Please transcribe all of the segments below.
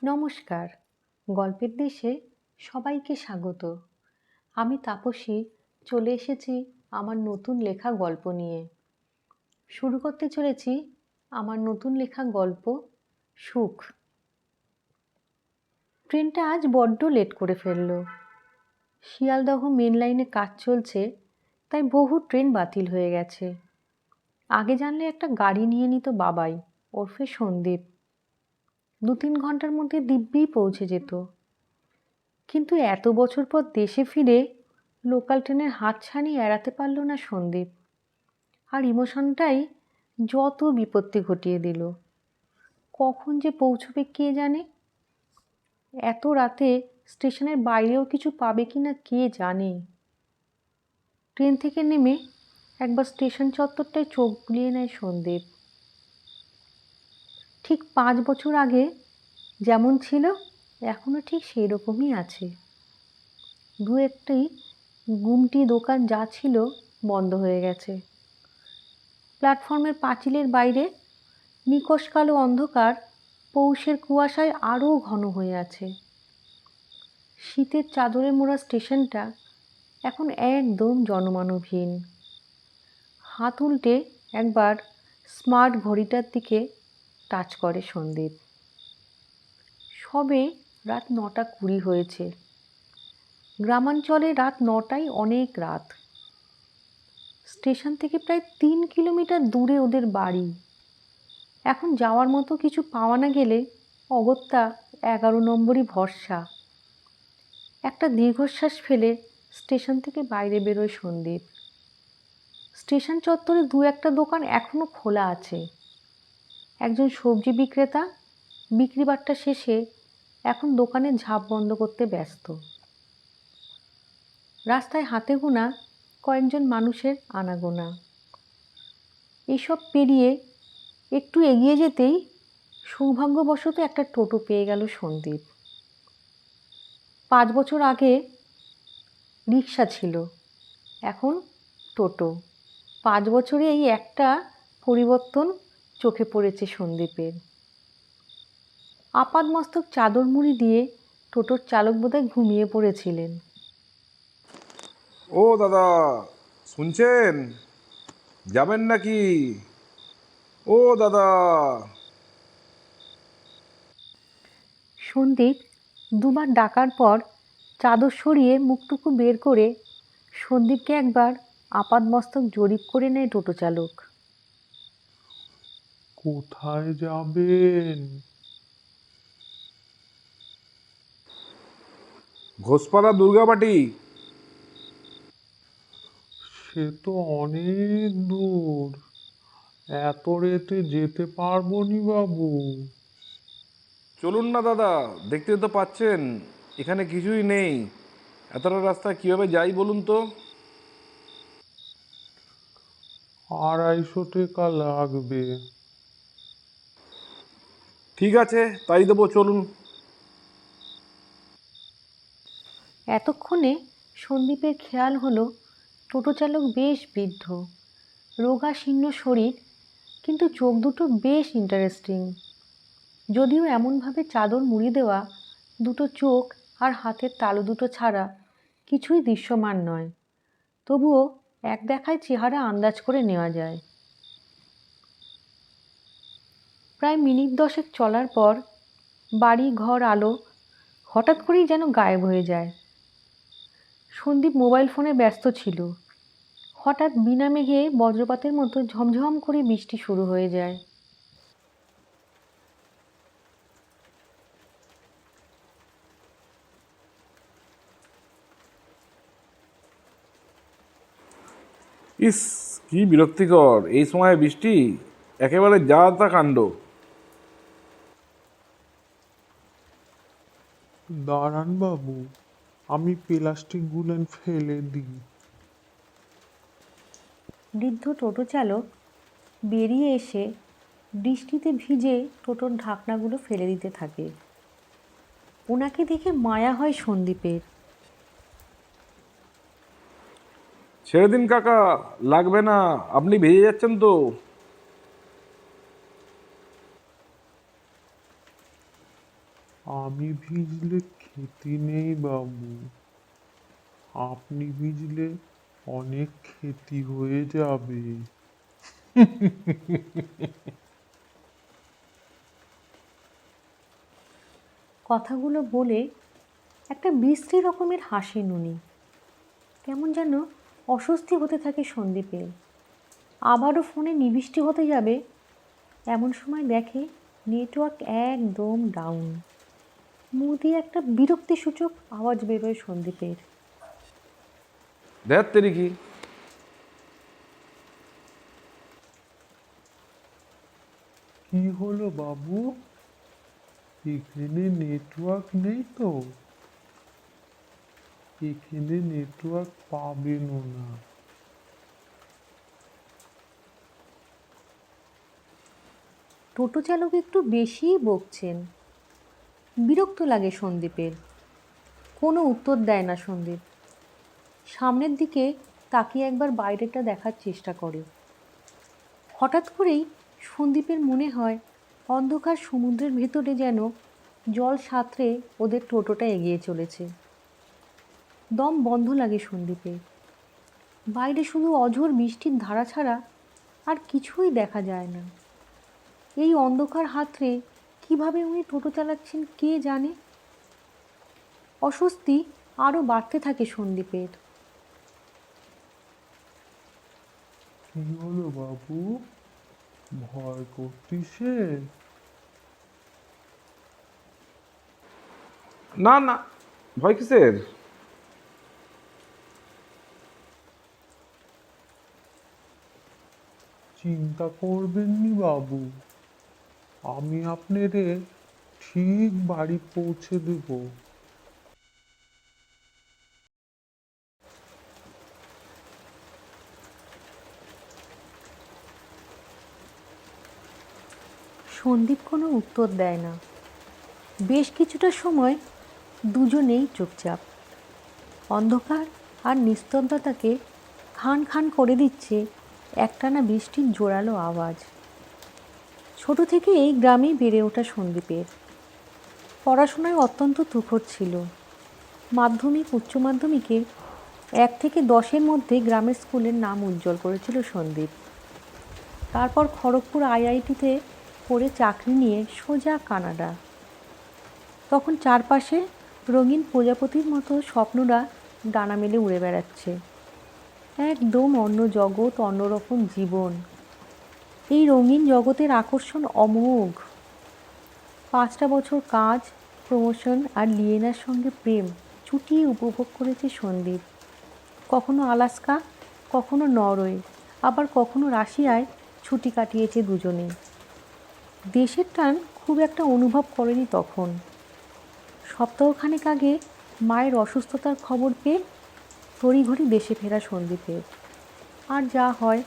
নমস্কার। গল্পের দেশে সবাইকে স্বাগত। আমি তাপসী চলে এসেছি আমার নতুন লেখা গল্প নিয়ে। শুরু করতে চলেছি আমার নতুন লেখা গল্প সুখ। ট্রেনটা আজ বড্ড লেট করে ফেলল। শিয়ালদহ মেন লাইনে কাজ চলছে, তাই বহু ট্রেন বাতিল হয়ে গেছে। আগে জানলে একটা গাড়ি নিয়ে নিত বাবাই, ওরফে সন্দীপ। 2-3 ঘন্টার মধ্যে দিব্যি পৌঁছে যেত। কিন্তু এত বছর পর দেশে ফিরে লোকাল ট্রেনের হাতছানি এড়াতে পারল না সন্দীপ। আর ইমোশনটাই যত বিপত্তি ঘটিয়ে দিল। কখন যে পৌঁছবে কে জানে। এত রাতে স্টেশনের বাইরেও কিছু পাবে কি না কে জানে। ট্রেন থেকে নেমে একবার স্টেশন চত্বরটায় চোখ বুলিয়ে নেয় সন্দীপ। ঠিক 5 বছর আগে যেমন ছিল এখনো ঠিক সেই রকমই আছে। দু একটি গুমটি দোকান যা ছিল বন্ধ হয়ে গেছে। প্ল্যাটফর্মের পাঁচিলের বাইরে নিকষ কালো অন্ধকার পৌষের কুয়াশায় আরও ঘন হয়ে আছে। শীতের চাদরে মোড়া স্টেশনটা এখন একদম জনমানবহীন। হাত উল্টে একবার স্মার্ট ঘড়িটার দিকে টাচ করে সন্দীপ। সবে রাত 9:20 হয়েছে। গ্রামাঞ্চলে রাত 9টাই অনেক রাত। স্টেশন থেকে প্রায় 3 কিলোমিটার দূরে ওদের বাড়ি। এখন যাওয়ার মতো কিছু পাওয়া না গেলে অগত্যা 11 নম্বরই ভরসা। একটা দীর্ঘশ্বাস ফেলে স্টেশন থেকে বাইরে বেরোয় সন্দীপ। স্টেশন চত্বরে 2-একটা দোকান এখনো খোলা আছে। একজন সবজি বিক্রেতা বিক্রি বাট্টা শেষে এখন দোকানের ঝাঁপ বন্ধ করতে ব্যস্ত। রাস্তায় হাতে গোনা কয়েকজন মানুষের আনাগোনা। এসব পেরিয়ে একটু এগিয়ে যেতেই সৌভাগ্যবশত একটা টোটো পেয়ে গেল সন্দীপ। 5 বছর আগে রিক্সা ছিল, এখন টোটো। 5 বছরে এই একটা পরিবর্তন চোখে পড়েছে সন্দীপের। আপাদমস্তক চাদর মুড়ি দিয়ে টোটোর চালক বোধহয় ঘুমিয়ে পড়েছিলেন। ও দাদা, শুনছেন? যাবেন নাকি? ও দাদা। সন্দীপ দুবার ডাকার পর চাদর সরিয়ে মুখটুকু বের করে সন্দীপকে একবার আপাদমস্তক জরিপ করে নেয় টোটো চালক। কোথায় যাবেন? ঘোষপাড়া দুর্গাবাটি। সে তো অনেক দূর, এত রেতে যেতে পারবো নি বাবু। চলুন না দাদা, দেখতে তো পাচ্ছেন এখানে কিছুই নেই। এতটা রাস্তা কিভাবে যাই বলুন তো? 250 টাকা লাগবে। ঠিক আছে, তাই দেবো, চলুন। এতক্ষণে সন্দীপের খেয়াল হলো টোটো চালক বেশ বৃদ্ধ, রোগা শীর্ণ শরীর, কিন্তু চোখ দুটো বেশ ইন্টারেস্টিং। যদিও এমনভাবে চাদর মুড়ি দেওয়া দুটো চোখ আর হাতের তালু দুটো ছাড়া কিছুই দৃশ্যমান নয়, তবুও এক দেখায় চেহারা আন্দাজ করে নেওয়া যায়। প্রায় মিনিট 10 চলার পর বাড়ি ঘর আলো হঠাৎ করেই যেন গায়েব হয়ে যায়। সন্দীপ মোবাইল ফোনে ব্যস্ত ছিল। হঠাৎ বিনা মেঘে বজ্রপাতের মতো ঝমঝম করে বৃষ্টি শুরু হয়ে যায়। ইস, কি বিরক্তিকর এই সময় বৃষ্টি, একেবারে যা তা কাণ্ড। দাঁড়ান বাবু, আমি প্লাস্টিক গুলো ফেলে দিই। বৃদ্ধ টোটো চালক বেরিয়ে এসে বৃষ্টিতে ভিজে টোটোর ঢাকনাগুলো ফেলে দিতে থাকে। ওনাকে দেখে মায়া হয় সন্দীপের। ছেড়ে দিন কাকা, লাগবে না, আপনি ভেজে যাচ্ছেন তো। আমি ভিজলে ক্ষতি নেই বাবু, আপনি ভিজলে অনেক ক্ষতি হয়ে যাবে। কথাগুলো বলে একটা বিশ্রী রকমের হাসি নুনি। কেমন যেন অস্বস্তি হতে থাকে সন্দীপের। আবারও ফোনে নিবিষ্টি হতে যাবে এমন সময় দেখে নেটওয়ার্ক একদম ডাউন। মুখ দিয়ে একটা বিরক্তিসূচক আওয়াজ বেরোয় সন্দীপের। দেখ তেরি কি! কি হলো বাবু, এখানে নেটওয়ার্ক নেই তো? এখানে নেটওয়ার্ক পাবেনও না। টোটো চালক একটু বেশিই বকছেন। বিরক্ত লাগে সন্দীপের। কোনো উত্তর দেয় না সন্দীপ। সামনের দিকে তাকিয়ে একবার বাইরেটা দেখার চেষ্টা করে। হঠাৎ করেই সন্দীপের মনে হয় অন্ধকার সমুদ্রের ভেতরে যেন জল সাঁতরে ওদের টোটোটা এগিয়ে চলেছে। দম বন্ধ লাগে সন্দীপের। বাইরে শুধু অঝোর বৃষ্টির ধারা ছাড়া আর কিছুই দেখা যায় না। এই অন্ধকার হাতড়ে কিভাবে উনি টোটো চালাচ্ছেন কে জানে। অস্বস্তি আরও বাড়তে থাকে সন্দীপের। কি হলো বাবু, ভয় করতিসে? না না, ভয় কিসের? চিন্তা করবেন নি বাবু, আমি আপনারে ঠিক বাড়ি পৌঁছে দেব। সন্দীপ কোনো উত্তর দেয় না। বেশ কিছুটা সময় দুজনেই চুপচাপ। অন্ধকার আর নিস্তব্ধতাকে খান খান করে দিচ্ছে একটানা বৃষ্টির জোরালো আওয়াজ। ছোট থেকে এই গ্রামেই বেড়ে ওঠা সন্দীপের। পড়াশোনায় অত্যন্ত তুখোড় ছিল। মাধ্যমিক উচ্চ মাধ্যমিকে 1 থেকে 10-এর মধ্যে গ্রামের স্কুলের নাম উজ্জ্বল করেছিল সন্দীপ। তারপর খড়গপুর আইআইটিতে পড়ে চাকরি নিয়ে সোজা কানাডা। তখন চারপাশে রঙিন প্রজাপতির মতো স্বপ্নরা ডানা মেলে উড়ে বেড়াচ্ছে। একদম অন্য জগৎ, অন্যরকম জীবন। এই রঙিন জগতের আকর্ষণ অমোঘ। 5টা বছর কাজ, প্রমোশন আর লিয়েনার সঙ্গে প্রেম চুটিয়ে উপভোগ করেছে সন্দীপ। কখনো আলাস্কা, কখনো নরওয়ে, আবার কখনো রাশিয়ায় ছুটি কাটিয়েছে দুজনে। দেশের টান খুব একটা অনুভব করেনি তখন। সপ্তাহখানেক আগে মায়ের অসুস্থতার খবর পেয়ে তড়িঘড়ি দেশে ফেরা সন্দীপের। আর যা হয়,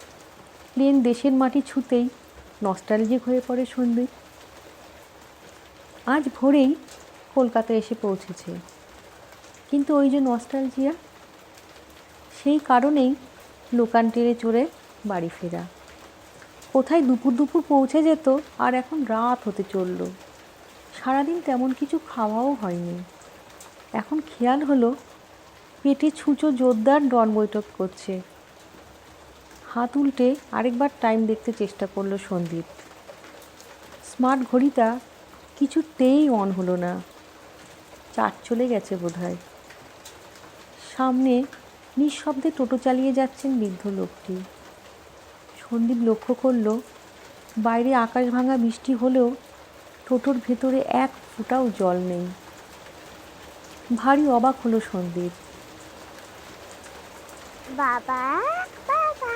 প্লেন দেশের মাটি ছুঁতেই নস্টালজিক হয়ে পড়ে সন্দীপ। আজ ভোরেই কলকাতায় এসে পৌঁছেছে। কিন্তু ওই যে নস্টালজিয়া, সেই কারণেই লোকাল চড়ে বাড়ি ফেরা। কোথায় দুপুর দুপুর পৌঁছে যেত, আর এখন রাত হতে চলল। সারাদিন তেমন কিছু খাওয়াও হয়নি। এখন খেয়াল হলো পেটে ছুঁচো জোরদার ডন বৈঠক করছে। হাত উল্টে আরেকবার টাইম দেখতে চেষ্টা করলো সন্দীপ। স্মার্ট ঘড়িটা কিছুতেই অন হলো না। 4 চলে গেছে বোধহয়। সামনে নিঃশব্দে টোটো চালিয়ে যাচ্ছেন বৃদ্ধ লোকটি। সন্দীপ লক্ষ্য করল বাইরে আকাশ ভাঙা বৃষ্টি হলেও টোটোর ভেতরে এক ফোঁটাও জল নেই। ভারী অবাক হলো সন্দীপ। বাবা, বাবা।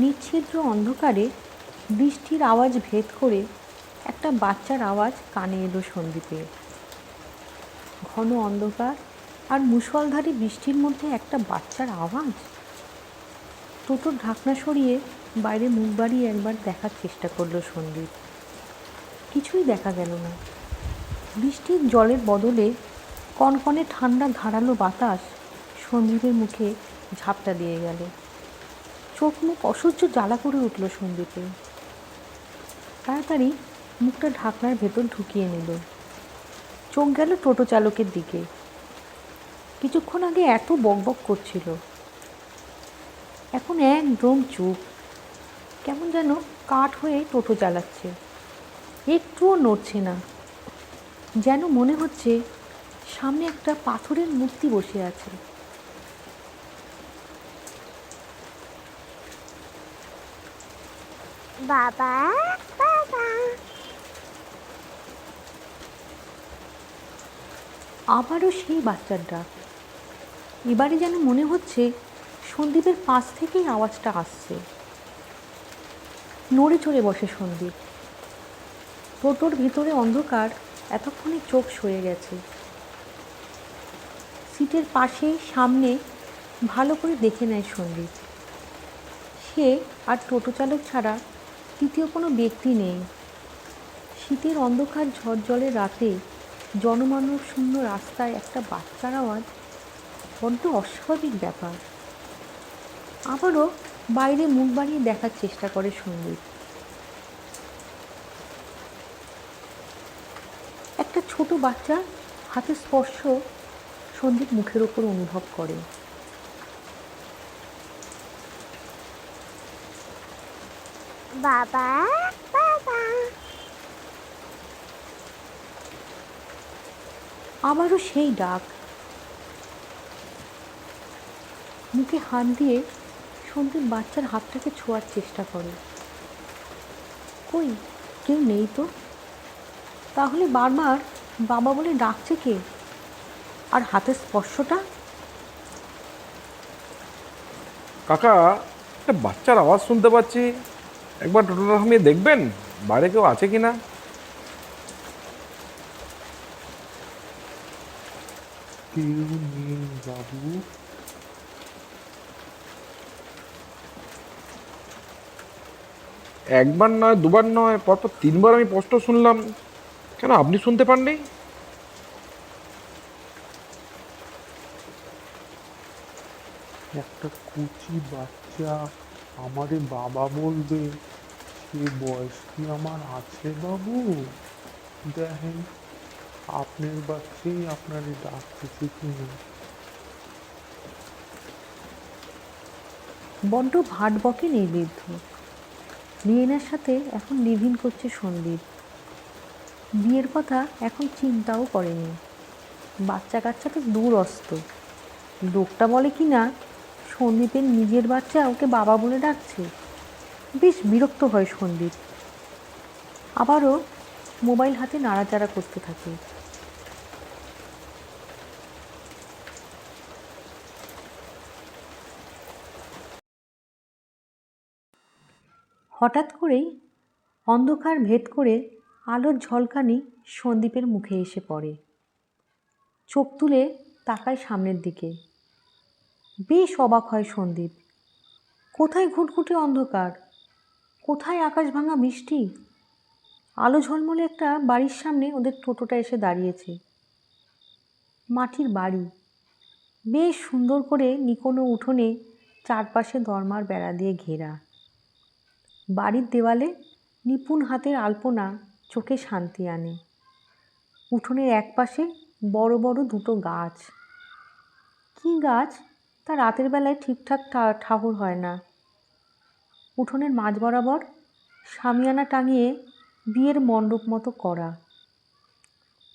নিচ্ছিদ্র অন্ধকারে বৃষ্টির আওয়াজ ভেদ করে একটা বাচ্চার আওয়াজ কানে এলো সন্দীপের। ঘন অন্ধকার আর মুষলধারে বৃষ্টির মধ্যে একটা বাচ্চার আওয়াজ। টোটোর ঢাকনা সরিয়ে বাইরে মুখ বাড়িয়ে একবার দেখার চেষ্টা করলো সন্দীপ। কিছুই দেখা গেল না। বৃষ্টির জলের বদলে কনকনে ঠান্ডা ধারালো বাতাস সন্দীপের মুখে ঝাপটা দিয়ে গেল। চোখ মুখ অসহ্য জ্বালা করে উঠল সন্দীপে। তাড়াতাড়ি মুখটা ঢাকনার ভেতর ঢুকিয়ে নিল। চোখ গেল টোটো চালকের দিকে। কিছুক্ষণ আগে এত বকবক করছিল, এখন একদম চুপ, কেমন যেন কাঠ হয়ে টোটো চালাচ্ছে, একটুও নড়ছে না। যেন মনে হচ্ছে সামনে একটা পাথরের মূর্তি বসে আছে। বাবা বাবা আবারও সেই বাচ্চার ডাক। এবারে যেন মনে হচ্ছে সন্দীপের পাশ থেকেই আওয়াজটা আসছে। নড়ে চড়ে বসে সন্দীপ। টোটোর ভিতরে অন্ধকার এতক্ষণে চোখ সয়ে গেছে। সিটের পাশে সামনে ভালো করে দেখে নেয় সন্দীপ। সে আর টোটো চালক ছাড়া তৃতীয় কোনো ব্যক্তি নেই। শীতের অন্ধকার ঝড়-জলের রাতে জনমানব শূন্য রাস্তায় একটা বাচ্চার আওয়াজ বড্ড অস্বাভাবিক ব্যাপার। আবারও বাইরে মুখ বাড়িয়ে দেখার চেষ্টা করে সন্দীপ। একটা ছোট বাচ্চা হাতের স্পর্শ সন্দীপ মুখের ওপর অনুভব করে। বাবা বাবা আবারও সেই ডাক। মুখে হাত দিয়ে সন্দীপ বাচ্চার হাতটাকে ছোঁয়ার চেষ্টা করে। কই, কেউ নেই তো। তাহলে বারবার বাবা বলে ডাকছে কে? আর হাতের স্পর্শটা? কাকা, একটা বাচ্চার আওয়াজ শুনতে পাচ্ছি। একবার টোটোটা থামিয়ে দেখবেন বাইরে কেউ আছে কি না। কেউ নেই বাবু। একবার নয়, দুবার নয়, পরপর তিনবার আমি স্পষ্ট শুনলাম। কেন আপনি শুনতে পাননি? একটা কুচি বাচ্চা আমারে বাবা বলবে, সে বয়স কি আমার আছে বাবু? দেখেন আপনার বাচ্চাই আপনারে ডাকতেছে কিনা। বড্ড ভাট বকে নির্বিদ্ধ। রিয়েনার সাথে এখন লিভ-ইন করছে সন্দীপ। বিয়ের কথা এখন চিন্তাও করেনি। বাচ্চা কাচ্চা তো দূরস্ত। লোকটা বলে কি না সন্দীপের নিজের বাচ্চা ওকে বাবা বলে ডাকছে। বেশ বিরক্ত হয় সন্দীপ। আবারও মোবাইল হাতে নাড়াচাড়া করতে থাকে। হঠাৎ করেই অন্ধকার ভেদ করে আলোর ঝলকানি সন্দীপের মুখে এসে পড়ে। চোখ তুলে তাকায় সামনের দিকে। বেশ অবাক হয় সন্দীপ। কোথায় ঘুটঘুটে অন্ধকার, কোথায় আকাশ ভাঙা বৃষ্টি। আলো ঝলমলে একটা বাড়ির সামনে ওদের টোটোটা এসে দাঁড়িয়েছে। মাটির বাড়ি, বেশ সুন্দর করে নিকোনো উঠোনে চারপাশে দরমার বেড়া দিয়ে ঘেরা। বাড়ির দেওয়ালে নিপুণ হাতের আলপনা চোখে শান্তি আনে। উঠোনের একপাশে বড় বড় দুটো গাছ। কী গাছ তা রাতের বেলায় ঠিকঠাক ঠাহর হয় না। উঠোনের মাঝ বরাবর শামিয়ানা টাঙিয়ে বিয়ের মণ্ডপ মতো করা।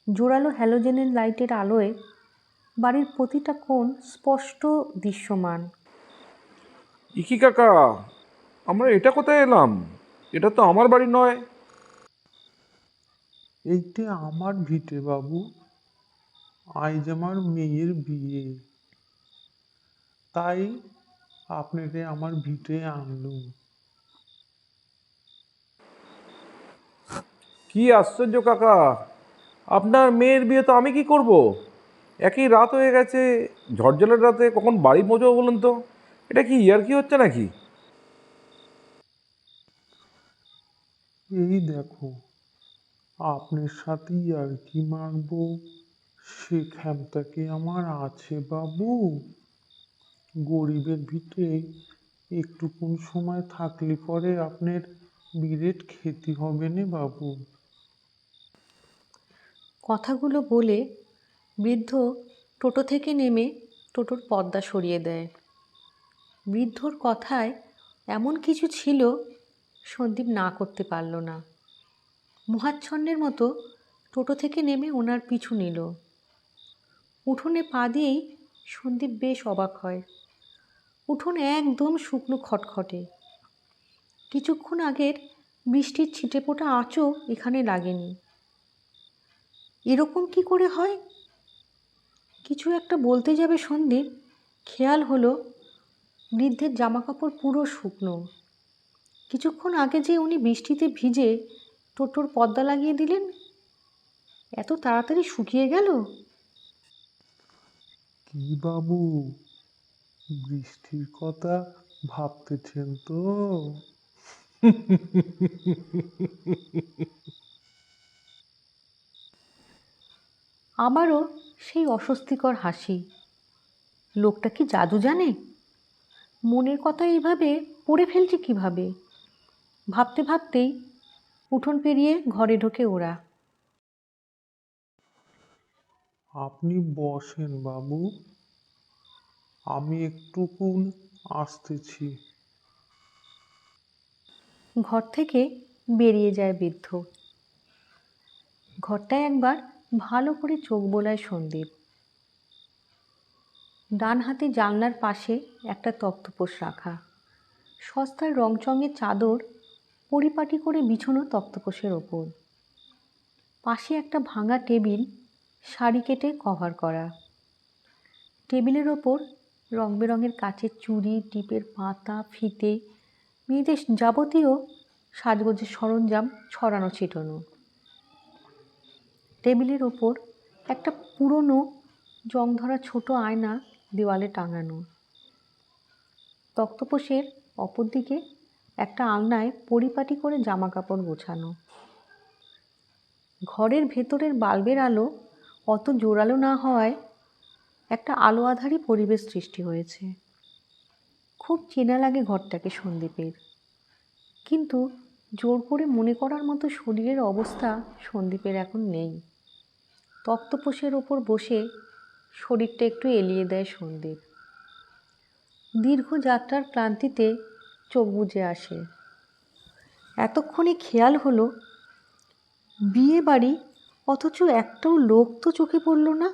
জোরালো হ্যালোজেনের লাইটের আলোয় বাড়ির প্রতিটা কোণ স্পষ্ট দৃশ্যমান। ইকি কাকা, আমরা এটা কোথায় এলাম? এটা তো আমার বাড়ি নয়। এইটা আমার ভিটে বাবু। আজ আমার মেয়ের বিয়ে, তাই আপনাকে আমার ভিটে আনলুম। কি আশ্চর্য কাকা, আপনার মেয়ের বিয়ে তো আমি কি করব? একই রাত হয়ে গেছে, ঝড়জলের রাতে কখন বাড়ি পৌঁছবো বলুন তো? এটা কি ইয়ার্কি হচ্ছে নাকি? এই দেখো, আপনার সাথেই আর কি মারবো, সে ক্ষমতা কি আমার আছে বাবু? গরিবের ভিটে একটুকুন সময় থাকলে পরে আপনার বিরাট ক্ষতি হবে নে বাবু। কথাগুলো বলে বৃদ্ধ টোটো থেকে নেমে টোটোর পর্দা সরিয়ে দেয়। বৃদ্ধর কথায় এমন কিছু ছিল সন্দীপ না করতে পারল না। মোহাচ্ছন্নের মতো টোটো থেকে নেমে ওনার পিছু নিল। উঠোনে পা দিয়েই সন্দীপ বেশ অবাক হয়। উঠোন একদম শুকনো খটখটে। কিছুক্ষণ আগের বৃষ্টির ছিটেফোঁটা আঁচও এখানে লাগেনি। এরকম কি করে হয়? কিছু একটা বলতে যাবে সন্দীপ, খেয়াল হলো বৃদ্ধের জামাকাপড় পুরো শুকনো। কিছুক্ষণ আগে যে উনি বৃষ্টিতে ভিজে টোটোর পর্দা লাগিয়ে দিলেন, এত তাড়াতাড়ি শুকিয়ে গেল? কি বাবু, বৃষ্টির কথা ভাবতেছেন তো? আবারও সেই অস্বস্তিকর হাসি। লোকটা কি জাদু জানে? মনের কথা এইভাবে পড়ে ফেলছে কিভাবে? ভাবতে ভাবতেই উঠোন পেরিয়ে ঘরে ঢোকে ওরা। আপনি বসেন বাবু, আমি একটুকুন আসতেছি। ঘর থেকে বেরিয়ে যায় বৃদ্ধ। ঘরটায় একবার ভালো করে চোখ বোলায় সন্দীপ। ডান হাতে জানলার পাশে একটা তক্তপোষ রাখা। সস্তার রংচঙের চাদর পরিপাটি করে বিছানো তক্তপোষের ওপর। পাশে একটা ভাঙা টেবিল, শাড়ি কেটে কভার করা। টেবিলের ওপর রং বেরঙের কাচের চুড়ি, টিপের পাতা, ফিতে, মেয়েদের যাবতীয় সাজগোজের সরঞ্জাম ছড়ানো ছিটানো। টেবিলের ওপর একটা পুরনো জং ধরা ছোট আয়না দেওয়ালে টাঙানো। তক্তপোষের অপর দিকে একটা আলনায় পরিপাটি করে জামা কাপড় গোছানো। ঘরের ভেতরের বাল্বের আলো অত জোরালো না হওয়ায় একটা আলো আঁধারি পরিবেশ সৃষ্টি হয়েছে। খুব চেনা লাগে ঘরটাকে সন্দীপের, কিন্তু জোর করে মনে করার মতো শরীরের অবস্থা সন্দীপের এখন নেই। তক্তপোষের ওপর বসে শরীরটা একটু এলিয়ে দেয় সন্দীপ। দীর্ঘ যাত্রার ক্লান্তিতে চোখ বুজে আসে। এতক্ষণে খেয়াল হলো বিয়ে বাড়ি, অথচ একটাও লোক তো চোখে পড়ল না।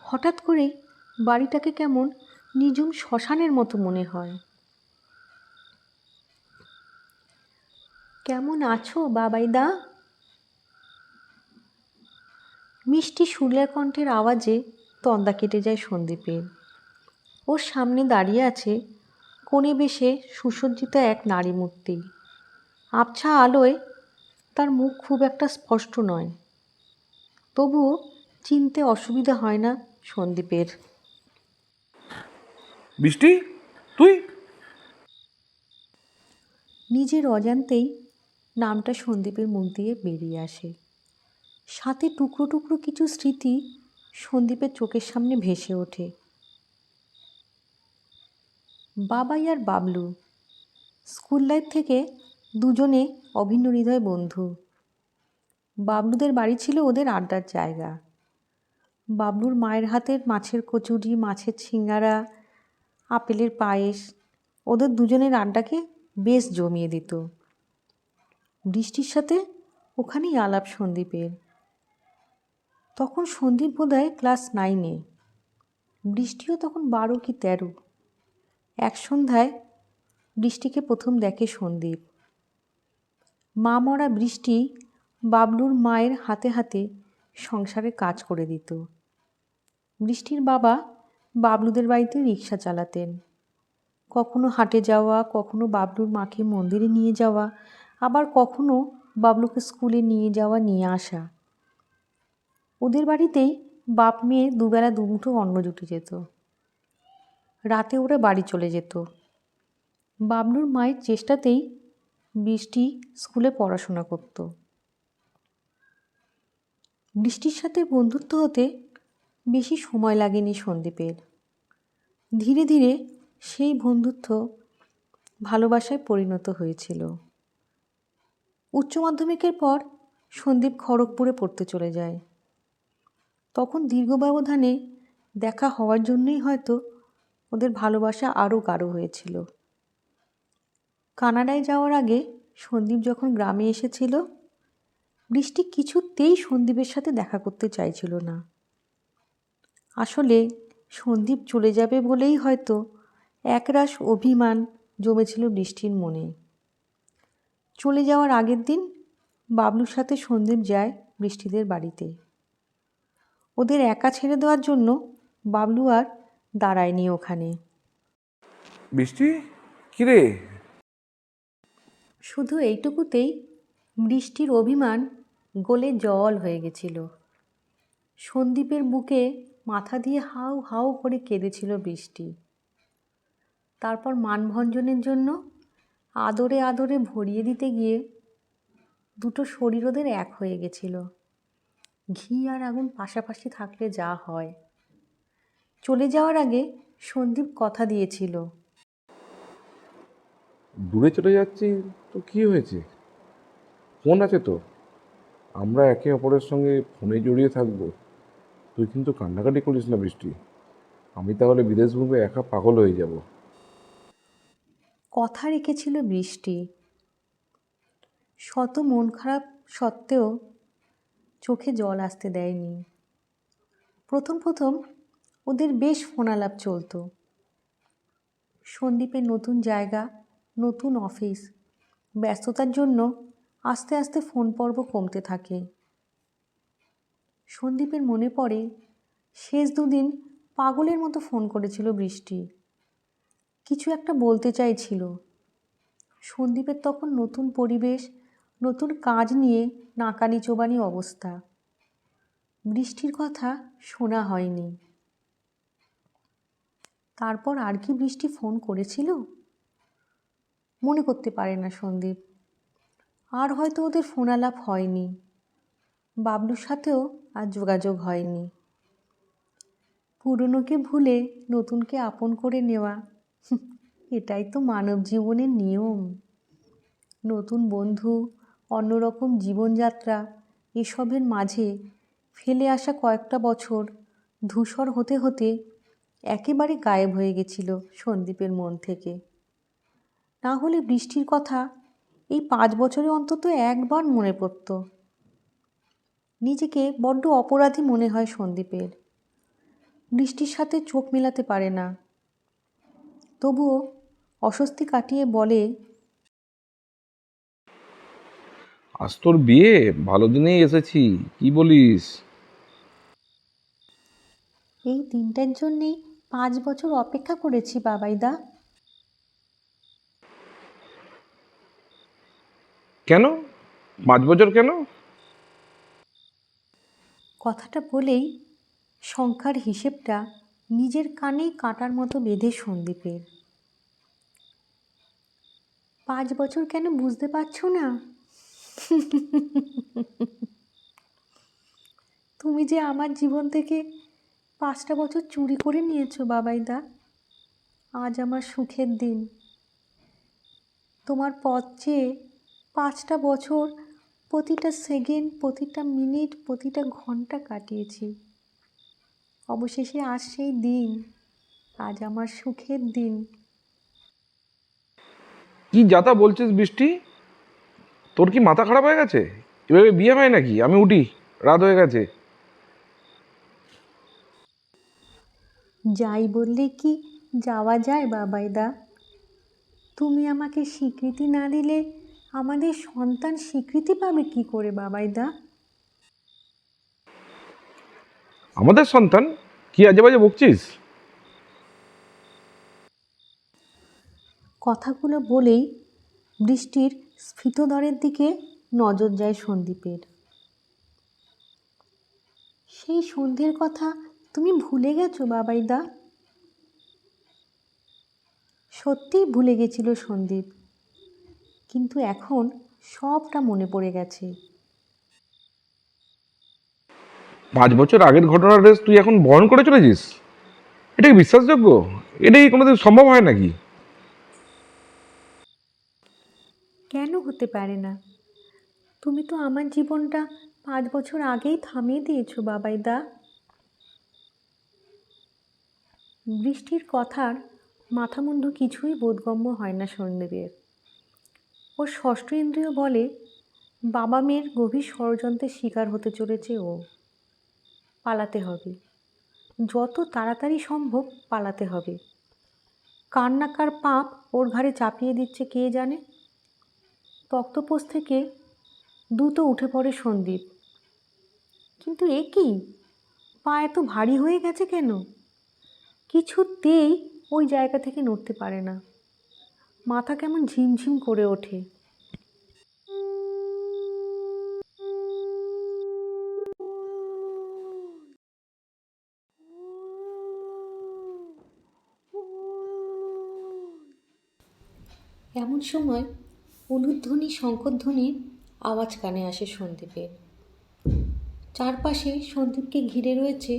হঠাৎ করেই বাড়িটাকে কেমন নিঝুম শ্মশানের মতো মনে হয়। কেমন আছো বাবাইদা? মিষ্টি সুরিয়া কণ্ঠের আওয়াজে তন্দা কেটে যায় সন্দীপের। ওর সামনে দাঁড়িয়ে আছে কোণে বেশে সুসজ্জিতা এক নারী মূর্তি। আবছা আলোয় তার মুখ খুব একটা স্পষ্ট নয়, তবুও চিনতে অসুবিধা হয় না সন্দীপের। বৃষ্টি, তুই? নিজের অজান্তেই নামটা সন্দীপের মুখ দিয়ে বেরিয়ে আসে। সাথে টুকরো টুকরো কিছু স্মৃতি সন্দীপের চোখের সামনে ভেসে ওঠে। বাবাই আর বাবলু স্কুল লাইফ থেকে দুজনে অভিন্ন হৃদয় বন্ধু। বাবলুদের বাড়ি ছিল ওদের আড্ডার জায়গা। বাবলুর মায়ের হাতের মাছের কচুরি, মাছের সিঙ্গারা, আপেলের পায়েস ওদের দুজনের আড্ডাকে বেশ জমিয়ে দিত। বৃষ্টির সাথে ওখানেই আলাপ সন্দীপের। তখন সন্দীপ বোধহয় ক্লাস 9-এ, বৃষ্টিও তখন 12 কি 13। এক সন্ধ্যায় বৃষ্টিকে প্রথম দেখে সন্দীপ। মা মরা বৃষ্টি বাবলুর মায়ের হাতে হাতে সংসারে কাজ করে দিত। বৃষ্টির বাবা বাবলুদের বাড়িতে রিক্সা চালাতেন। কখনো হাটে যাওয়া, কখনো বাবলুর মাকে মন্দিরে নিয়ে যাওয়া, আবার কখনো বাবলুকে স্কুলে নিয়ে যাওয়া নিয়ে আসা। ওদের বাড়িতেই বাপ মেয়ে দুবেলা দুমুঠো অন্ন জুটে যেত। রাতে ওরা বাড়ি চলে যেত। বাবলুর মায়ের চেষ্টাতেই বৃষ্টি স্কুলে পড়াশোনা করত। বৃষ্টির সাথে বন্ধুত্ব হতে বেশি সময় লাগেনি সন্দীপের। ধীরে ধীরে সেই বন্ধুত্ব ভালোবাসায় পরিণত হয়েছিল। উচ্চ মাধ্যমিকের পর সন্দীপ খড়গপুরে পড়তে চলে যায়। তখন দীর্ঘ ব্যবধানে দেখা হওয়ার জন্যই হয়তো ওদের ভালোবাসা আরও গাঢ় হয়েছিল। কানাডায় যাওয়ার আগে সন্দীপ যখন গ্রামে এসেছিল, বৃষ্টি কিছুতেই সন্দীপের সাথে দেখা করতে চাইছিল না। আসলে সন্দীপ চলে যাবে বলেই হয়তো একরাশ অভিমান জমেছিল বৃষ্টির মনে। চলে যাওয়ার আগের দিন বাবলুর সাথে সন্দীপ যায় বৃষ্টিদের বাড়িতে। ওদের একা ছেড়ে দেওয়ার জন্য বাবলু আর দাঁড়ায়নি ওখানে। বৃষ্টি, কিরে? শুধু এইটুকুতেই বৃষ্টির অভিমান গলে জল হয়ে গেছিল। সন্দীপের বুকে মাথা দিয়ে হাউ হাউ করে কেঁদেছিল বৃষ্টি। তারপর মানভঞ্জনের জন্য আদরে আদরে ভরিয়ে দিতে গিয়ে দুটো শরীর ওদের এক হয়ে গেছিল। ঘি আর আগুন পাশাপাশি থাকলে যা হয়। চলে যাওয়ার আগে সন্দীপ কথা দিয়েছিল, দূরে চলে যাচ্ছি তো কি হয়েছে? ফোন আছে তো, আমরা একে অপরের সঙ্গে ফোনে জড়িয়ে থাকবো। তুই কিন্তু কান্নাকাটি করিস না বৃষ্টি, আমি তাহলে বিদেশভূমি একা পাগল হয়ে যাব। কথা রেখেছিল বৃষ্টি। শত মন খারাপ সত্ত্বেও চোখে জল আসতে দেয়নি। প্রথম প্রথম ওদের বেশ ফোনালাপ চলতো। সন্দীপের নতুন জায়গা, নতুন অফিস, ব্যস্ততার জন্য আস্তে আস্তে ফোন পর্ব কমতে থাকে। সন্দীপের মনে পড়ে শেষ দুদিন পাগলের মতো ফোন করেছিল বৃষ্টি। কিছু একটা বলতে চাইছিল। সন্দীপের তখন নতুন পরিবেশ, নতুন কাজ নিয়ে নাকানি চোবানি অবস্থা। বৃষ্টির কথা শোনা হয়নি। তারপর আর কি বৃষ্টি ফোন করেছিল মনে করতে পারে না সন্দীপ। আর হয়তো ওদের ফোনালাপ হয়নি। বাবলুর সাথেও আর যোগাযোগ হয়নি। পুরনোকে ভুলে নতুনকে আপন করে নেওয়া, এটাই তো মানব জীবনের নিয়ম। নতুন বন্ধু, অন্যরকম জীবনযাত্রা, এসবের মাঝে ফেলে আসা কয়েকটা বছর ধূসর হতে হতে একেবারে গায়েব হয়ে গেছিল সন্দীপের মন থেকে। না হলে বৃষ্টির কথা এই 5 বছরে অন্তত একবার মনে পড়ত। নিজেকে বড্ড অপরাধী মনে হয় সন্দীপের। বৃষ্টির সাথে চোখ মেলাতে পারে না। তবুও অস্বস্তি কাটিয়ে বলে, আজ তোর বিয়ে, ভালো দিনেই এসেছি, কি বলিস? এই দিনটার জন্যেই 5 বছর অপেক্ষা করেছি বাবাইদা। কেন 5 বছর কেন? কথাটা বলেই সংখ্যার হিসেবটা নিজের কানেই কাটার মতো বেঁধে সন্দীপের। 5 বছর কেন বুঝতে পারছো না? তুমি যে আমার জীবন থেকে 5টা বছর চুরি করে নিয়েছো বাবাইদা। আজ আমার সুখের দিন। তোমার পথ চেয়ে 5টা বছর প্রতিটা সেকেন্ড, প্রতিটা মিনিট, প্রতিটা ঘন্টা কাটিয়েছি। অবশেষে আজ সেই দিন, আজ আমার সুখের দিন। কি যাতা বলছিস বৃষ্টি? তোর কি মাথা খারাপ হয়ে গেছে? এভাবে বিয়ে হয় নাকি? আমি উঠি, রাত হয়ে গেছে। যাই বললে কি যাওয়া যায় বাবাইদা? তুমি আমাকে স্বীকৃতি না দিলে আমাদের সন্তান স্বীকৃতি পাবে কি করে বাবাইদা? আমাদের সন্তান? কি আজে বাজে বকছিস? কথাগুলো বলেই বৃষ্টির স্ফীতদরের দিকে নজর যায় সন্দীপের। সেই সন্ধ্যের কথা তুমি ভুলে গেছো বাবাইদা? সত্যিই ভুলে গেছিল সন্দীপ, কিন্তু এখন সবটা মনে পড়ে গেছে। 5 বছর আগের ঘটনার রেস তুই এখন বহন করে চলেছিস? এটা কি বিশ্বাসযোগ্য? এটা কি কোনোদিন সম্ভব হয় নাকি? কেন হতে পারে না? তুমি তো আমার জীবনটা 5 বছর আগেই থামিয়ে দিয়েছো বাবাইদা। বৃষ্টির কথার মাথামুন্ডু কিছুই বোধগম্য হয় না সন্দীপের। ওর ষষ্ঠ ইন্দ্রিয় বলে বাবা মেয়ের গভীর ষড়যন্ত্রের শিকার হতে চলেছে ও। পালাতে হবে, যত তাড়াতাড়ি সম্ভব পালাতে হবে। কার না কার পাপ ওর ঘাড়ে চাপিয়ে দিচ্ছে কে জানে। তক্তপোষ থেকে দ্রুত উঠে পড়ে সন্দীপ। কিন্তু এ কি, পা এত ভারী হয়ে গেছে কেন? কিছুতেই ওই জায়গা থেকে নড়তে পারে না। মাথা কেমন ঝিমঝিম করে ওঠে। এমন সময় উলুধ্বনি শঙ্খধ্বনির আওয়াজ কানে আসে সন্দীপের। চারপাশে সন্দীপকে ঘিরে রয়েছে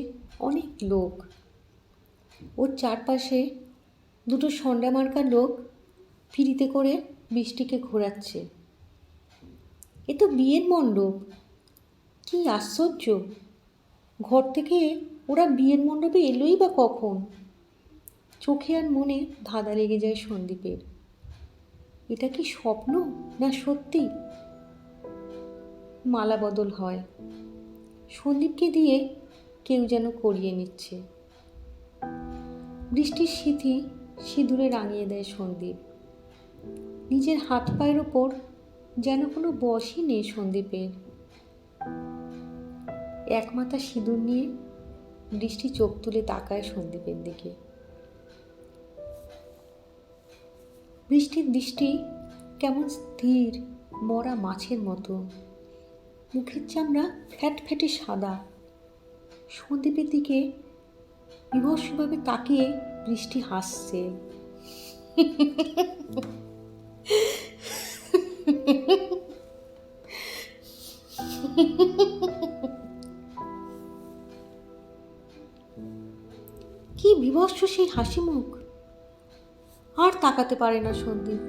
অনেক লোক। ওর চারপাশে দুটো সন্ডা মার্কা লোক ফিরিতে করে বৃষ্টিকে ঘোরাচ্ছে। এ তো বিয়ের মণ্ডপ। কি আশ্চর্য! ঘর থেকে ওরা বিয়ের মণ্ডপে এলোই বা কখন? চোখে আর মনে ধাঁধা লেগে যায় সন্দীপের। এটা কি স্বপ্ন না সত্যি? মালা বদল হয়। সন্দীপকে দিয়ে কেউ যেন করিয়ে নিচ্ছে। বৃষ্টির স্মৃতি সিঁদুরে রাঙিয়ে দেয় সন্দীপ। নিজের হাত পায়ের ওপর যেন কোনো বশই নেই সন্দীপের। এক মাথা সিঁদুর নিয়ে বৃষ্টি চোখ তুলে তাকায় সন্দীপের দিকে। বৃষ্টির দৃষ্টি কেমন স্থির, মরা মাছের মতো। মুখের চামড়া ফ্যাটফ্যাটে সাদা। সন্দীপের দিকে বিভৎসভাবে তাকিয়ে বৃষ্টি হাসছে। কি বিভৎস সেই হাসি মুখ! আর তাকাতে পারে না সন্দীপ।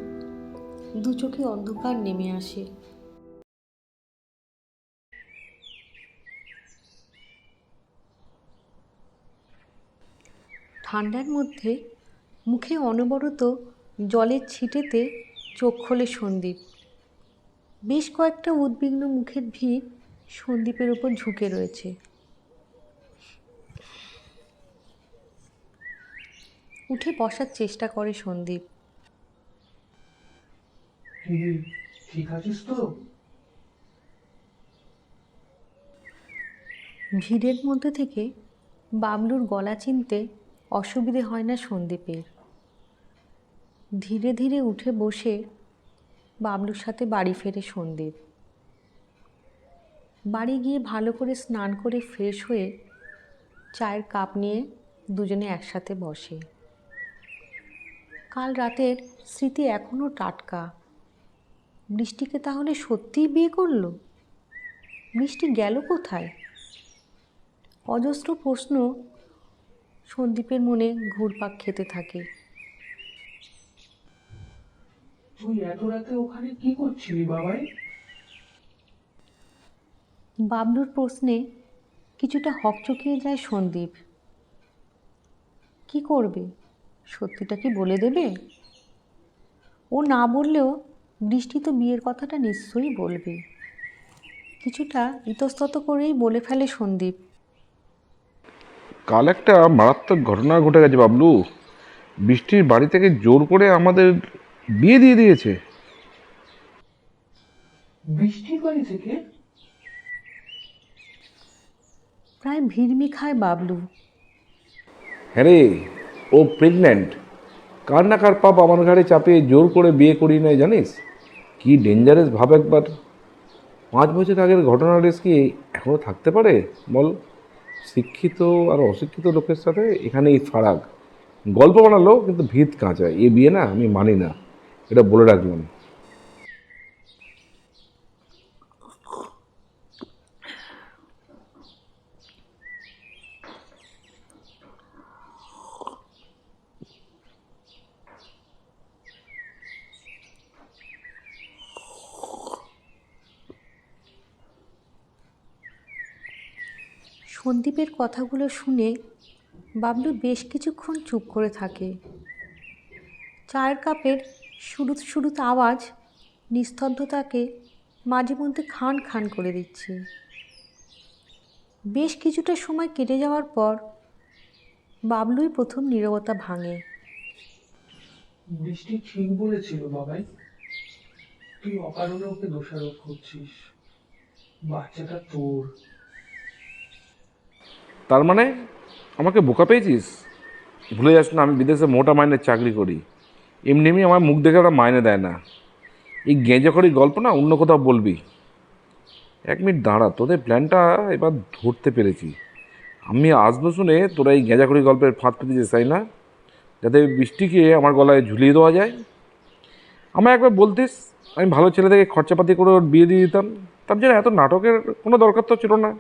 দু চোখে অন্ধকার নেমে আসে। ঠান্ডার মধ্যে মুখে অনবরত জলের ছিটেতে চোখ খোলে সন্দীপ। বেশ কয়েকটা উদ্বিগ্ন মুখের ভিড় সন্দীপের উপর ঝুঁকে রয়েছে। উঠে বসার চেষ্টা করে সন্দীপ। ঠিক আছিস তো? ভিড়ের মধ্যে থেকে বাবলুর গলা চিনতে অসুবিধে হয় না সন্দীপের। ধীরে ধীরে উঠে বসে বাবলুর সাথে বাড়ি ফেরে সন্দীপ। বাড়ি গিয়ে ভালো করে স্নান করে ফ্রেশ হয়ে চায়ের কাপ নিয়ে দুজনে একসাথে বসে। কাল রাতের স্মৃতি এখনও টাটকা। বৃষ্টিকে তাহলে সত্যিই বিয়ে করলো? বৃষ্টি গেল কোথায়? অজস্র প্রশ্ন সন্দীপের মনে ঘুরপাক খেতে থাকে। তুই এত রাতে ওখানে কি করছিলি বাবাই? বাবলুর প্রশ্নে কিছুটা হকচকিয়ে যায় সন্দীপ। কি করবে? সত্যিটা কি বলে দেবে? ও না বললেও বৃষ্টি তো বিয়ের কথাটা নিশ্চয়ই বলবে। কিছুটা ইতস্তত করেই বলে ফেলে সন্দীপ। কাল একটা মারাত্মক ঘটনা ঘটে গেছে বাবলু। বৃষ্টির বাড়ি থেকে জোর করে আমাদের বিয়ে দিয়ে দিয়েছে। বৃষ্টির বাড়ি থেকে? প্রায় ভিড়মি খায় বাবলু। হ্যাঁ রে, ও প্রেগন্যান্ট। কার না কার পাপ আমার ঘাড়ে চাপিয়ে জোর করে বিয়ে করিয়ে নেয় জানিস? কি ডেঞ্জারাস ভাব একবার। 5 বছর আগের ঘটনার রেস কি এখনও থাকতে পারে বল? শিক্ষিত আর অশিক্ষিত লোকের সাথে এখানেই ফারাক। গল্প বানালো কিন্তু ভিত কাঁচা। এ বিয়ে না আমি মানি না, এটা বলে রাখলাম। সন্দীপের কথাগুলো শুনে বাবলু বেশ কিছুক্ষণ চুপ করে থাকে। চায়ের কাপের সুরুত সুরুত আওয়াজ নিস্তব্ধতাকে মাঝে মধ্যে খান খান করে দিচ্ছে। বেশ কিছুটা সময় কেটে যাওয়ার পর বাবলুই প্রথম নীরবতা ভাঙে। বৃষ্টি ঠিক বলেছিল বাবাই, তুই অকারণে ওকে দোষারোপ করছিস। বাচ্চাটা তোর। তার মানে আমাকে বোকা পেয়েছিস? ভুলে যাস না আমি বিদেশে মোটা মাইনের চাকরি করি। এমনি এমনি আমার মুখ দেখে ওরা মাইনে দেয় না। এই গেঁজাখড়ি গল্প না অন্য কোথাও বলবি। 1 মিনিট দাঁড়া, তোদের প্ল্যানটা এবার ধরতে পেরেছি। আমি আসবো শুনে তোরা এই গেঁজাখড়ি গল্পের ফাঁদ পেতেছিস, তাই না? যাতে বৃষ্টিকে আমার গলায় ঝুলিয়ে দেওয়া যায়। আমায় একবার বলতিস, আমি ভালো ছেলে থেকে খরচাপাতি করে ওর বিয়ে দিয়ে দিতাম। তার জন্য এত নাটকের কোনো দরকার তো ছিল না।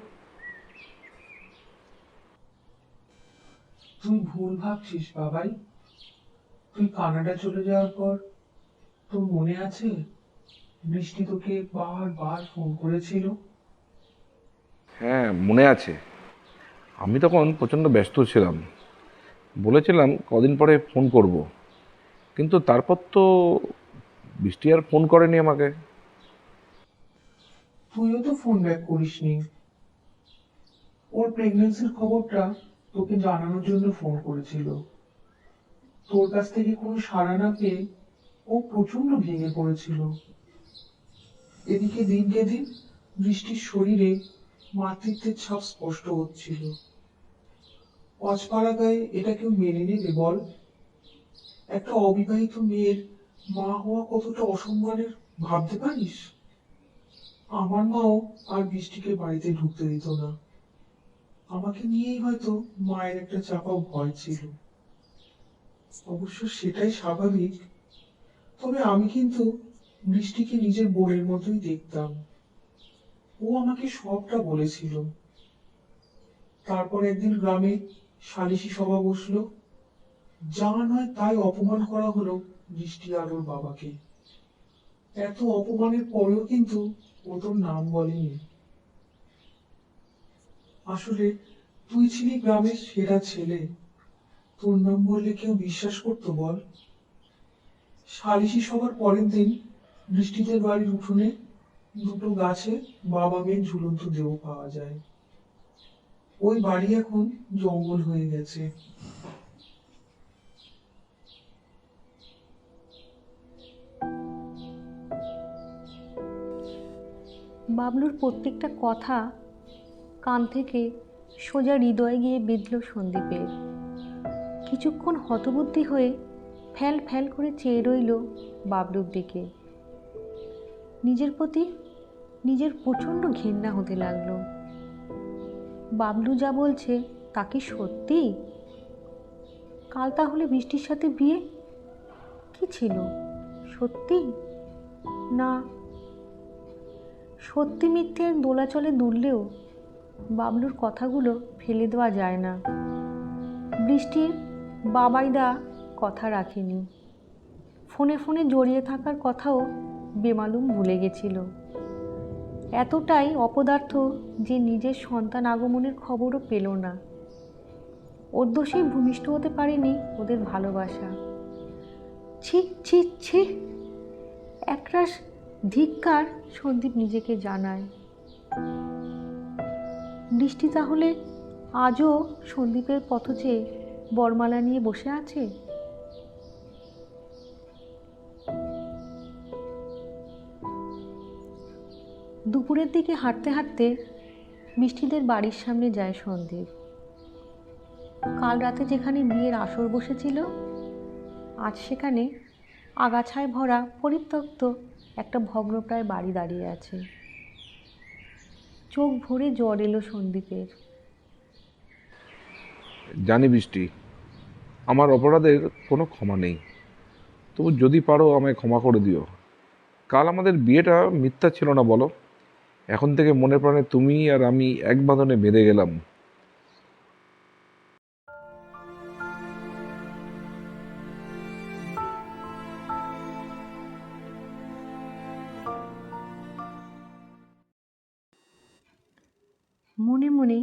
তুই ভুল ভাবছিস বাবাই। তুই কানাডা চলে যাওয়ার পর তোর মনে আছে বৃষ্টি তোকে বারবার ফোন করেছিল? হ্যাঁ, মনে আছে। আমি তখন প্রচণ্ড ব্যস্ত ছিলাম। বলেছিলাম কদিন পরে ফোন করব, কিন্তু তারপর তো বৃষ্টি আর ফোন করেনি আমাকে। তুইও তো ফোন ব্যাক করিসনি। ওর প্রেগন্যান্সির খবরটা তোকে জানানোর জন্য ফোন করেছিল। তোর কাছ থেকে কোনো সাড়া না পেয়ে ও প্রচন্ড ভেঙে পড়েছিল। এদিকে দিনকে দিন বৃষ্টির শরীরে মাতৃত্বের ছাপ স্পষ্ট হচ্ছিল। অজপাড়া গায়ে এটা কেউ মেনে নেবে বল? একটা অবিবাহিত মেয়ের মা হওয়া কতটা অসম্মানের ভাবতে পারিস? আমার মাও আর বৃষ্টিকে বাড়িতে ঢুকতে দিত না। আমাকে নিয়েই হয়তো মায়ের একটা চাপা ভয় ছিল। অবশ্য সেটাই স্বাভাবিক। তবে আমি কিন্তু বৃষ্টিকে নিজের বোনের মতোই দেখতাম। ও আমাকে সবটা বলেছিল। তারপর একদিন গ্রামে সালিশি সভা বসলো। যা নয় তাই অপমান করা হলো বৃষ্টি আর ওর বাবাকে। এত অপমানের পরেও কিন্তু ও তোর নাম বলেনি। আসলে তুই ছিলি গ্রামের সেরা ছেলে। তোর নাম বললে কেউ বিশ্বাস করতো বল? সালিশি সভার পরের দিন বৃষ্টিদের বাড়ির উঠোনে দুটো গাছে বাবা মেয়ের ঝুলন্ত দেহ পাওয়া যায়। ওই বাড়ি এখন জঙ্গল হয়ে গেছে। বাবলুর প্রত্যেকটা কথা কান থেকে সোজা হৃদয়ে গিয়ে বিঁধল সন্দীপের। কিছুক্ষণ হতবুদ্ধি হয়ে ফ্যাল ফ্যাল করে চেয়ে রইল বাবলুর দিকে। নিজের প্রতি নিজের প্রচণ্ড ঘেন্না হতে লাগলো। বাবলু যা বলছে তা কি সত্যি? কাল তাহলে বৃষ্টির সাথে বিয়ে? কি ছিল সত্যি? না, সত্যি মিথ্যের দোলাচলে দুললেও বাবলুর কথাগুলো ফেলে দেওয়া যায় না। বৃষ্টির বাবাইদা কথা রাখেনি। ফোনে ফোনে জড়িয়ে থাকার কথাও বেমালুম ভুলে গেছিল। এতটাই অপদার্থ যে নিজের সন্তান আগমনের খবরও পেল না। ওর দোষেই ভূমিষ্ঠ হতে পারেনি ওদের ভালোবাসা। ছি ছি ছি, একরাশ ধিক্কার সন্দীপ নিজেকে জানায়। বৃষ্টি তাহলে আজও সন্দীপের পথ চেয়ে বরমালা নিয়ে বসে আছে? দুপুরের দিকে হাঁটতে হাঁটতে বৃষ্টিদের বাড়ির সামনে যায় সন্দীপ। কাল রাতে যেখানে বিয়ের আসর বসেছিল, আজ সেখানে আগাছায় ভরা পরিত্যক্ত একটা ভগ্নপ্রায় বাড়ি দাঁড়িয়ে আছে। চোখ ভরে জল এলো সন্দীপের। জানি বৃষ্টি, আমার অপরাধের কোনো ক্ষমা নেই। তবু যদি পারো আমায় ক্ষমা করে দিও। কাল আমাদের বিয়েটা মিথ্যা ছিল না বলো? এখন থেকে মনে প্রাণে তুমি আর আমি এক বাঁধনে বেঁধে গেলাম। মনে মনে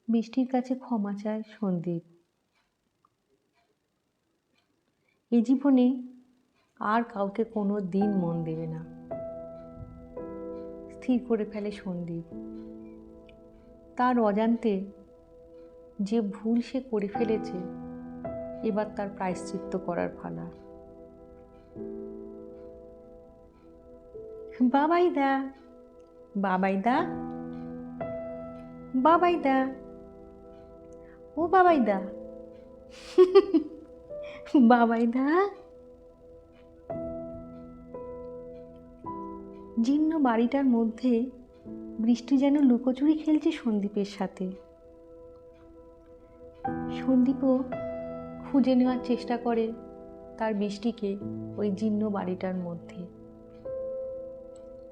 বৃষ্টির কাছে ক্ষমা চায় সন্দীপ। এ জীবনে আর কাউকে কোনো দিন মন দেবে না, স্থির করে ফেলে সন্দীপ। তার অজান্তে যে ভুল সে করে ফেলেছে, এবার তার প্রায়শ্চিত্ত করার পালা। বাবাইদা, বাবাইদা, বাবাইদা, ও বাবাইদা, বাবাইদা। জীর্ণ বাড়িটার মধ্যে বৃষ্টি যেন লুকোচুরি খেলছে সন্দীপের সাথে। সন্দীপও খুঁজে নেওয়ার চেষ্টা করে তার বৃষ্টিকে ওই জীর্ণ বাড়িটার মধ্যে।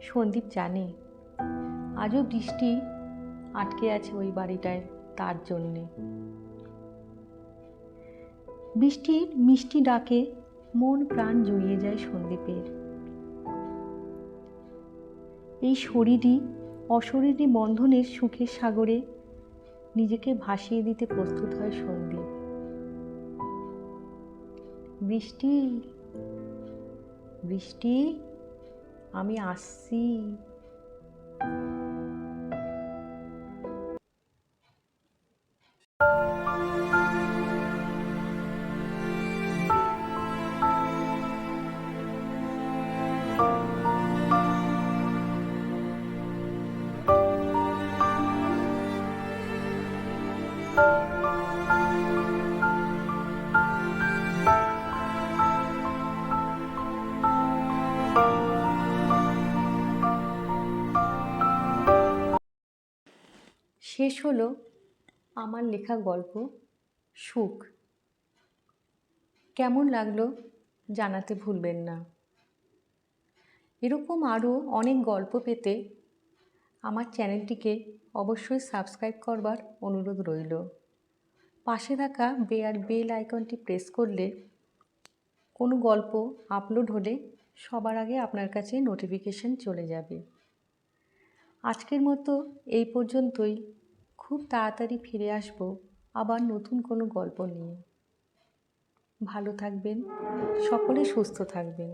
সন্দীপ জানে আজও বৃষ্টি আটকে আছে ওই বাড়িটায় তার জন্যে। বৃষ্টির মিষ্টি ডাকে মন প্রাণ জুড়িয়ে যায় সন্দীপের। এই শরীরই অশরীরী বন্ধনের সুখের সাগরে নিজেকে ভাসিয়ে দিতে প্রস্তুত হয় সন্দীপ। বৃষ্টি, বৃষ্টি, আমি আসছি। শেষ হলো আমার লেখা গল্প সুখ। কেমন লাগলো জানাতে ভুলবেন না। এরকম আরও অনেক গল্প পেতে আমার চ্যানেলটিকে অবশ্যই সাবস্ক্রাইব করবার অনুরোধ রইল। পাশে থাকা বেল আইকনটি প্রেস করলে কোনো গল্প আপলোড হলে সবার আগে আপনার কাছে নোটিফিকেশন চলে যাবে। আজকের মতো এই পর্যন্তই। খুব তাড়াতাড়ি ফিরে আসব আবার নতুন কোনো গল্প নিয়ে। ভালো থাকবেন, সকলে সুস্থ থাকবেন।